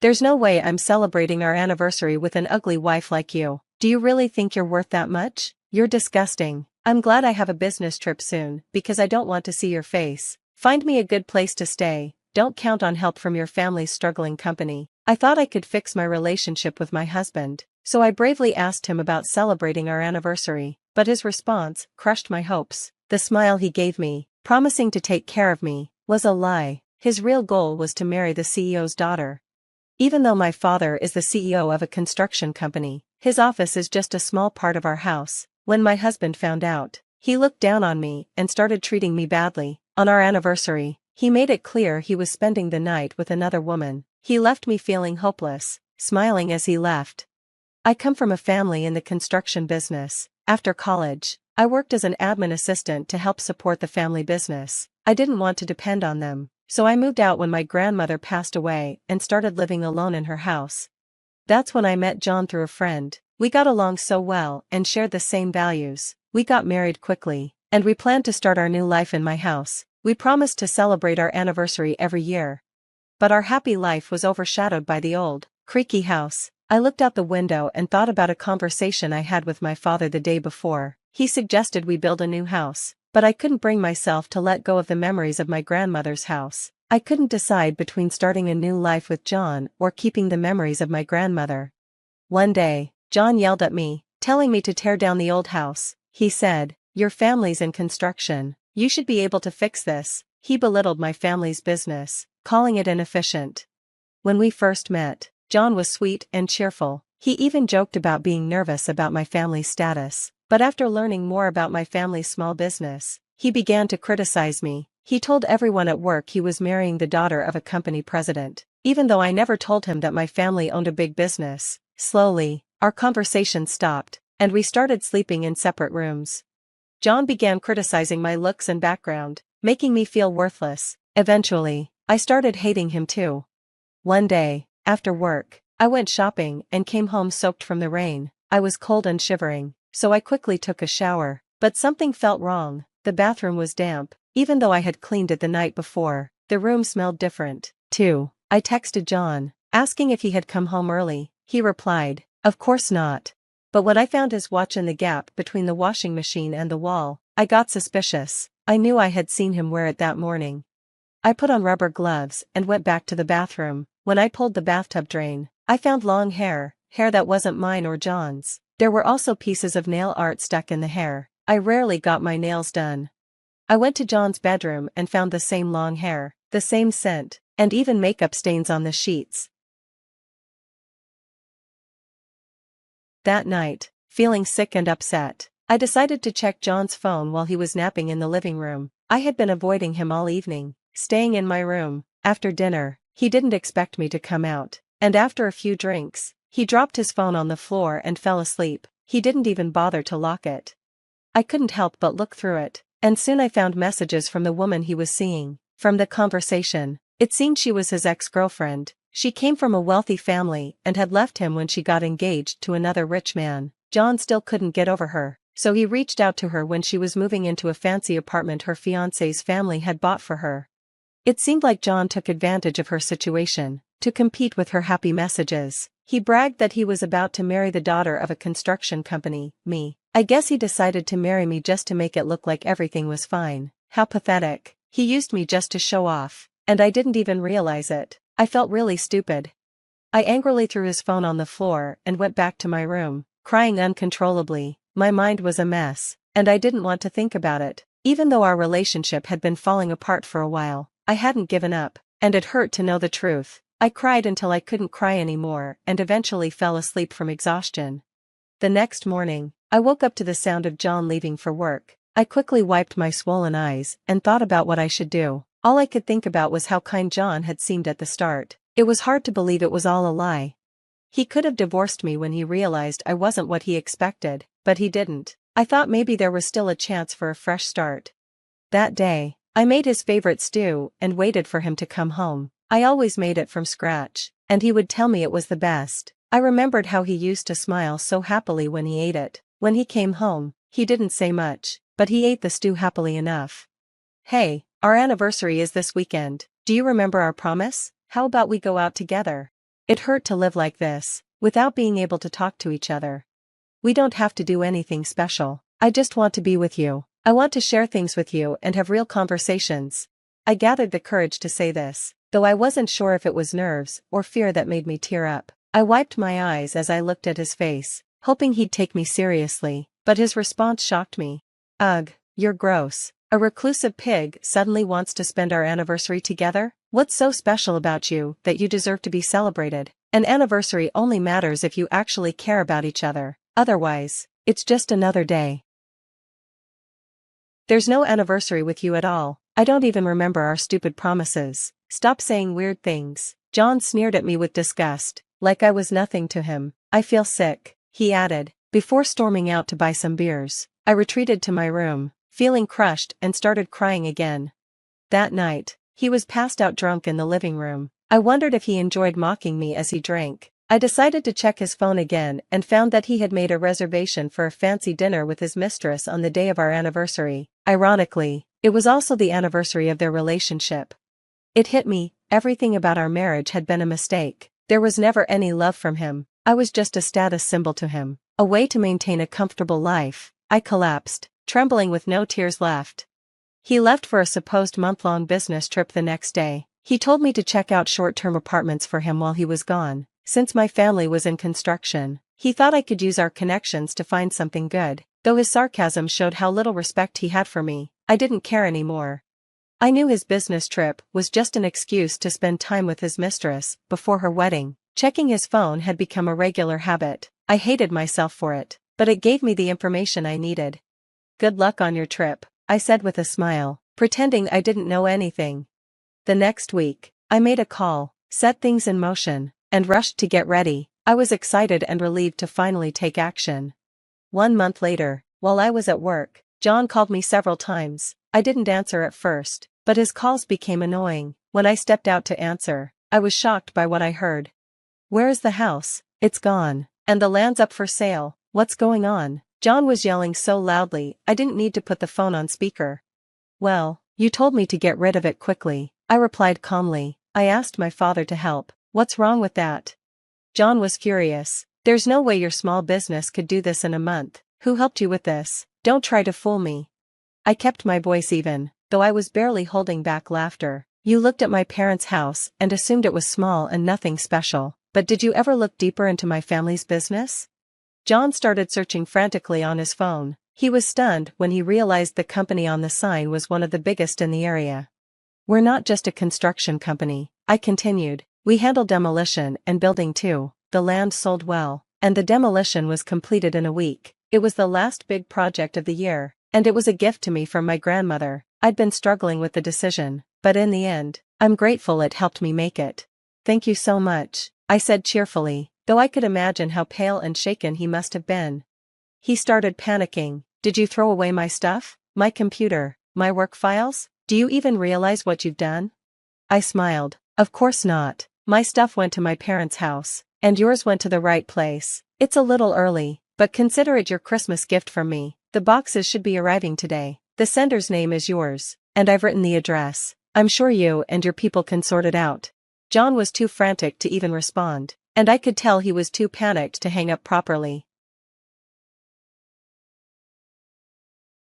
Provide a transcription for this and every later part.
There's no way I'm celebrating our anniversary with an ugly wife like you. Do you really think you're worth that much? You're disgusting. I'm glad I have a business trip soon, because I don't want to see your face. Find me a good place to stay. Don't count on help from your family's struggling company. I thought I could fix my relationship with my husband, so I bravely asked him about celebrating our anniversary, but his response crushed my hopes. The smile he gave me, promising to take care of me, was a lie. His real goal was to marry the CEO's daughter. Even though my father is the CEO of a construction company, his office is just a small part of our house. When my husband found out, he looked down on me and started treating me badly. On our anniversary, he made it clear he was spending the night with another woman. He left me feeling hopeless, smiling as he left. I come from a family in the construction business. After college, I worked as an admin assistant to help support the family business. I didn't want to depend on them, so I moved out when my grandmother passed away and started living alone in her house. That's when I met John through a friend. We got along so well and shared the same values. We got married quickly, and we planned to start our new life in my house. We promised to celebrate our anniversary every year. But our happy life was overshadowed by the old, creaky house. I looked out the window and thought about a conversation I had with my father the day before. He suggested we build a new house, but I couldn't bring myself to let go of the memories of my grandmother's house. I couldn't decide between starting a new life with John or keeping the memories of my grandmother. One day, John yelled at me, telling me to tear down the old house. He said, "Your family's in construction. You should be able to fix this." He belittled my family's business, calling it inefficient. When we first met, John was sweet and cheerful. He even joked about being nervous about my family's status. But after learning more about my family's small business, he began to criticize me. He told everyone at work he was marrying the daughter of a company president, even though I never told him that my family owned a big business. Slowly, our conversation stopped, and we started sleeping in separate rooms. John began criticizing my looks and background, making me feel worthless. Eventually, I started hating him too. One day, after work, I went shopping and came home soaked from the rain. I was cold and shivering, so I quickly took a shower, but something felt wrong. The bathroom was damp, even though I had cleaned it the night before. The room smelled different, too. I texted John, asking if he had come home early. He replied, "Of course not." But when I found his watch in the gap between the washing machine and the wall, I got suspicious. I knew I had seen him wear it that morning. I put on rubber gloves and went back to the bathroom. When I pulled the bathtub drain, I found long hair that wasn't mine or John's. There were also pieces of nail art stuck in the hair. I rarely got my nails done. I went to John's bedroom and found the same long hair, the same scent, and even makeup stains on the sheets. That night, feeling sick and upset, I decided to check John's phone while he was napping in the living room. I had been avoiding him all evening, staying in my room. After dinner, he didn't expect me to come out, and after a few drinks, he dropped his phone on the floor and fell asleep. He didn't even bother to lock it. I couldn't help but look through it, and soon I found messages from the woman he was seeing. From the conversation, it seemed she was his ex-girlfriend. She came from a wealthy family and had left him when she got engaged to another rich man. John still couldn't get over her, so he reached out to her when she was moving into a fancy apartment her fiancé's family had bought for her. It seemed like John took advantage of her situation to compete with her happy messages. He bragged that he was about to marry the daughter of a construction company, me. I guess he decided to marry me just to make it look like everything was fine. How pathetic. He used me just to show off, and I didn't even realize it. I felt really stupid. I angrily threw his phone on the floor and went back to my room, crying uncontrollably. My mind was a mess, and I didn't want to think about it. Even though our relationship had been falling apart for a while, I hadn't given up, and it hurt to know the truth. I cried until I couldn't cry anymore and eventually fell asleep from exhaustion. The next morning, I woke up to the sound of John leaving for work. I quickly wiped my swollen eyes and thought about what I should do. All I could think about was how kind John had seemed at the start. It was hard to believe it was all a lie. He could have divorced me when he realized I wasn't what he expected, but he didn't. I thought maybe there was still a chance for a fresh start. That day, I made his favorite stew and waited for him to come home. I always made it from scratch, and he would tell me it was the best. I remembered how he used to smile so happily when he ate it. When he came home, he didn't say much, but he ate the stew happily enough. "Hey, our anniversary is this weekend. Do you remember our promise? How about we go out together?" It hurt to live like this, without being able to talk to each other. We don't have to do anything special. I just want to be with you. I want to share things with you and have real conversations. I gathered the courage to say this, though I wasn't sure if it was nerves or fear that made me tear up. I wiped my eyes as I looked at his face, hoping he'd take me seriously, but his response shocked me. Ugh, you're gross. A reclusive pig suddenly wants to spend our anniversary together? What's so special about you that you deserve to be celebrated? An anniversary only matters if you actually care about each other. Otherwise, it's just another day. There's no anniversary with you at all. I don't even remember our stupid promises. Stop saying weird things. John sneered at me with disgust, like I was nothing to him. I feel sick, he added, before storming out to buy some beers. I retreated to my room, feeling crushed, and started crying again. That night, he was passed out drunk in the living room. I wondered if he enjoyed mocking me as he drank. I decided to check his phone again and found that he had made a reservation for a fancy dinner with his mistress on the day of our anniversary. Ironically, it was also the anniversary of their relationship. It hit me, everything about our marriage had been a mistake. There was never any love from him. I was just a status symbol to him, a way to maintain a comfortable life. I collapsed, trembling with no tears left. He left for a supposed month-long business trip the next day. He told me to check out short-term apartments for him while he was gone. Since my family was in construction, he thought I could use our connections to find something good. Though his sarcasm showed how little respect he had for me, I didn't care anymore. I knew his business trip was just an excuse to spend time with his mistress before her wedding. Checking his phone had become a regular habit. I hated myself for it, but it gave me the information I needed. Good luck on your trip, I said with a smile, pretending I didn't know anything. The next week, I made a call, set things in motion, and rushed to get ready. I was excited and relieved to finally take action. 1 month later, while I was at work, John called me several times. I didn't answer at first, but his calls became annoying. When I stepped out to answer, I was shocked by what I heard. "Where is the house? It's gone. And the land's up for sale. What's going on?" John was yelling so loudly, I didn't need to put the phone on speaker. "Well, you told me to get rid of it quickly," I replied calmly. "I asked my father to help. What's wrong with that?" John was furious. "There's no way your small business could do this in a month. Who helped you with this? Don't try to fool me." I kept my voice even, though I was barely holding back laughter. "You looked at my parents' house and assumed it was small and nothing special, but did you ever look deeper into my family's business?" John started searching frantically on his phone. He was stunned when he realized the company on the sign was one of the biggest in the area. "We're not just a construction company," I continued. "We handle demolition and building too." The land sold well, and the demolition was completed in a week. It was the last big project of the year, and it was a gift to me from my grandmother. I'd been struggling with the decision, but in the end, I'm grateful it helped me make it. "Thank you so much," I said cheerfully, though I could imagine how pale and shaken he must have been. He started panicking. "Did you throw away my stuff? My computer? My work files? Do you even realize what you've done?" I smiled. "Of course not. My stuff went to my parents' house, and yours went to the right place. It's a little early, but consider it your Christmas gift from me. The boxes should be arriving today. The sender's name is yours, and I've written the address. I'm sure you and your people can sort it out." John was too frantic to even respond, and I could tell he was too panicked to hang up properly.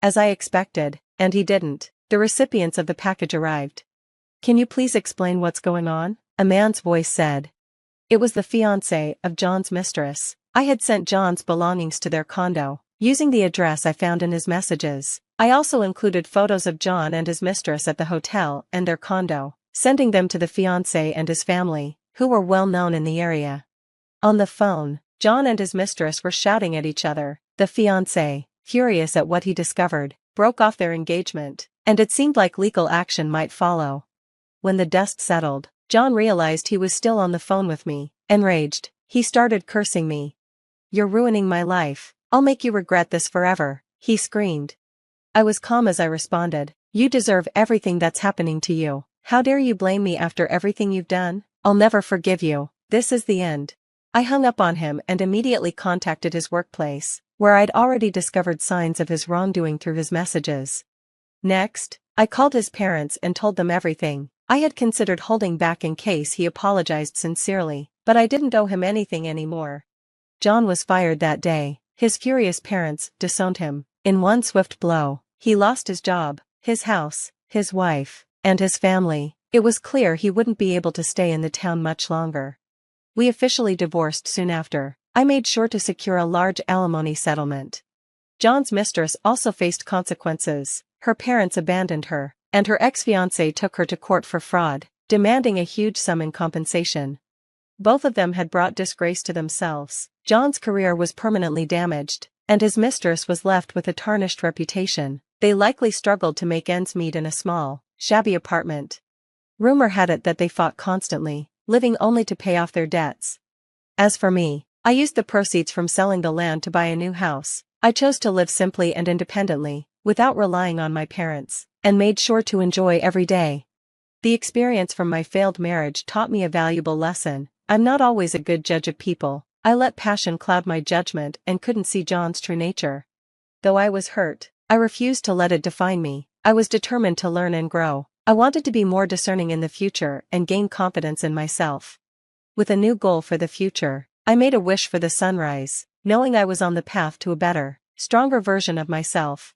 As I expected, and he didn't, the recipients of the package arrived. "Can you please explain what's going on?" a man's voice said. It was the fiancé of John's mistress. I had sent John's belongings to their condo, using the address I found in his messages. I also included photos of John and his mistress at the hotel and their condo, sending them to the fiancé and his family, who were well known in the area. On the phone, John and his mistress were shouting at each other. The fiancé, furious at what he discovered, broke off their engagement, and it seemed like legal action might follow. When the dust settled, John realized he was still on the phone with me. Enraged, he started cursing me. "You're ruining my life. I'll make you regret this forever," he screamed. I was calm as I responded. "You deserve everything that's happening to you. How dare you blame me after everything you've done? I'll never forgive you. This is the end." I hung up on him and immediately contacted his workplace, where I'd already discovered signs of his wrongdoing through his messages. Next, I called his parents and told them everything. I had considered holding back in case he apologized sincerely, but I didn't owe him anything anymore. John was fired that day. His furious parents disowned him. In one swift blow, he lost his job, his house, his wife, and his family. It was clear he wouldn't be able to stay in the town much longer. We officially divorced soon after. I made sure to secure a large alimony settlement. John's mistress also faced consequences. Her parents abandoned her, and her ex-fiancé took her to court for fraud, demanding a huge sum in compensation. Both of them had brought disgrace to themselves. John's career was permanently damaged, and his mistress was left with a tarnished reputation. They likely struggled to make ends meet in a small, shabby apartment. Rumor had it that they fought constantly, living only to pay off their debts. As for me, I used the proceeds from selling the land to buy a new house. I chose to live simply and independently, without relying on my parents, and made sure to enjoy every day. The experience from my failed marriage taught me a valuable lesson. I'm not always a good judge of people. I let passion cloud my judgment and couldn't see John's true nature. Though I was hurt, I refused to let it define me. I was determined to learn and grow. I wanted to be more discerning in the future and gain confidence in myself. With a new goal for the future, I made a wish for the sunrise, knowing I was on the path to a better, stronger version of myself.